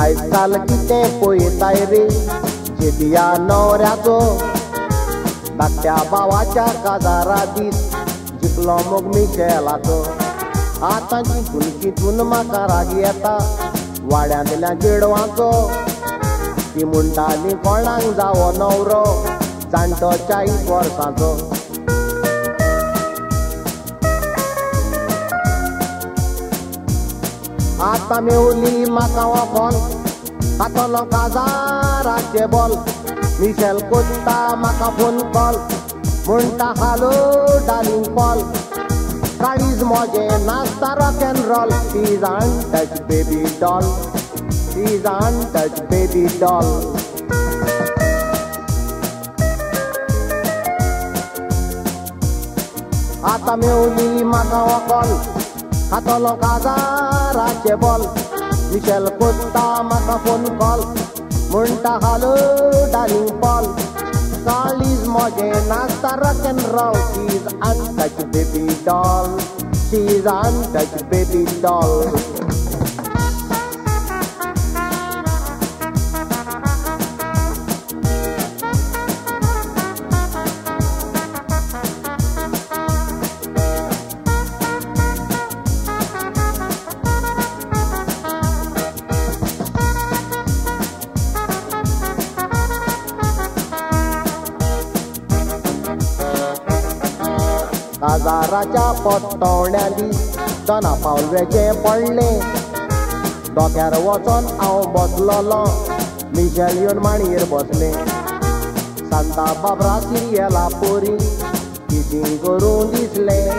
आजकाल कितें पळयताय रे जेदिया नवऱ्याचो धाकट्या भावाच्या काजारा दीस जिखलो मोग मिशेलाचो आतांची चिंतून म्हाका राग येता वाड्यांतल्या चेडवांचो ती म्हणटाली कोणाक जावो नवरो जाणटो 40 वर्सांचो आतां मेवली म्हाका वखोन खातलो काजाराचे बॉल मिशेल कोत्ता म्हाका फोन कॉल म्हणटा हालो डार्लिंग पॉल काळीज मोजें नाचता rock and roll she is untouched baby doll she is untouched baby doll आतां मेवली म्हाका वखोन खातलो काजाराचे बॉल मिशेल कोत्ता म्हाका फोन कॉल म्हणटा हालो डार्लिंग पॉल काळीज मोजें नाचता rock and roll she is untouched baby doll she is untouched baby doll काजाराच्या पोत्तोवण्यांनी दोना पावलवेचें पडलें डोक्यार वचोन हांव बसलोलो मिशेल येवन मांडयेर बसलें सांता बाबरा सिरियला पोरी किसींग करूं दिसलें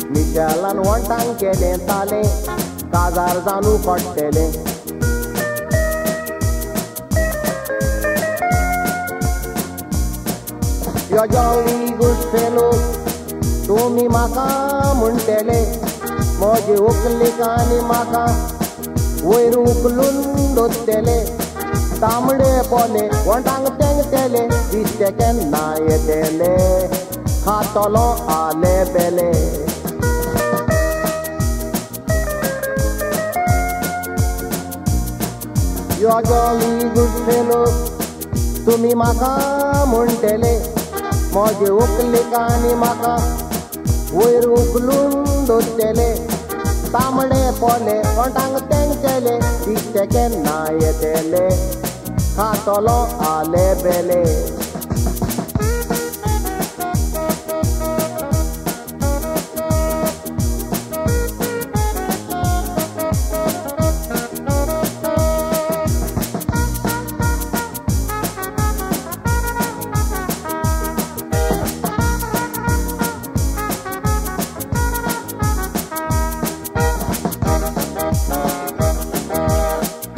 मिशेलान वंटांग केलें तालें काजार जानू पडटलें यो जॉली गुड फेलो तुमी म्हाका म्हणटले म्हजे व्हंकलेकांनी म्हाका वयर उखलून दोत्तले तांबडे पोले वंटांग तेंगतले दिसते केन्ना येतले खातलो आले बेले यो जॉली गुड फेलो तुमी म्हाका म्हणटले म्हजे व्हंकलेकांनी म्हाका वयर उखलून दोत्तले तांबडे पोले वंटांग तेंगतले दिसते केन्ना येतले खातलो आले बेले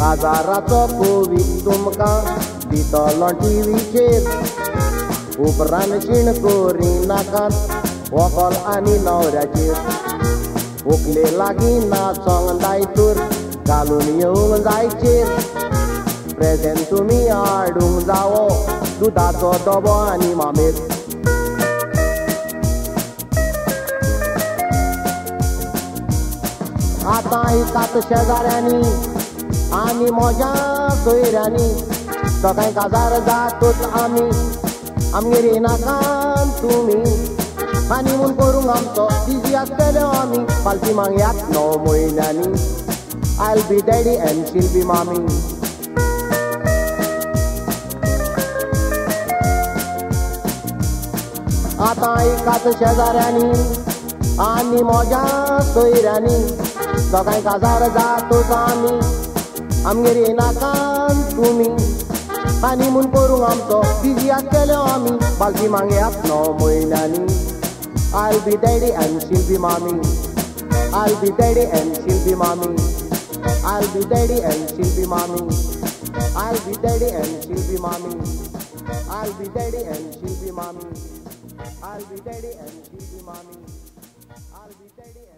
काजाराचो कोवीड तुमकां दितलो टीव्हीचेर उपरांत शीण करी नाकात व्हंकल आनी नवऱ्याचेर व्हंकले लागीं नाचोंक दायतूर घालून येवंक जायचेर प्रेझेंट तुमी हाडूंक जावो दुदाचो डबो आनी मामेर आतां आयकात शेजाऱ्यांनी आनी मोज्या सोयऱ्यांनी सकाळी काजार जातूच आमी आमगेर येनाकात तुमी आनी म्हूण करूंक आमचो बिजी आसतल्यो आमी फाल्टी मागयात 9 म्हयन्यांनी I'll be daddy and she'll be mummy आतां आयकात शेजाऱ्यांनी आनी मोज्या सोयऱ्यांनी सकाळी काजार जातूच आमी आमगेर येनाकात तुमी आनी म्हूण करूंक आमचो बिजी आसतल्यो आमी फाल्टी मागयात 9 म्हयन्यांनी I'll be daddy and she'll be mummy I'll be daddy and she'll be mummy I'll be daddy and she'll be mummy I'll be daddy and she'll be mummy I'll be daddy and she'll be mummy I'll be daddy and she'll be mummy I'll be daddy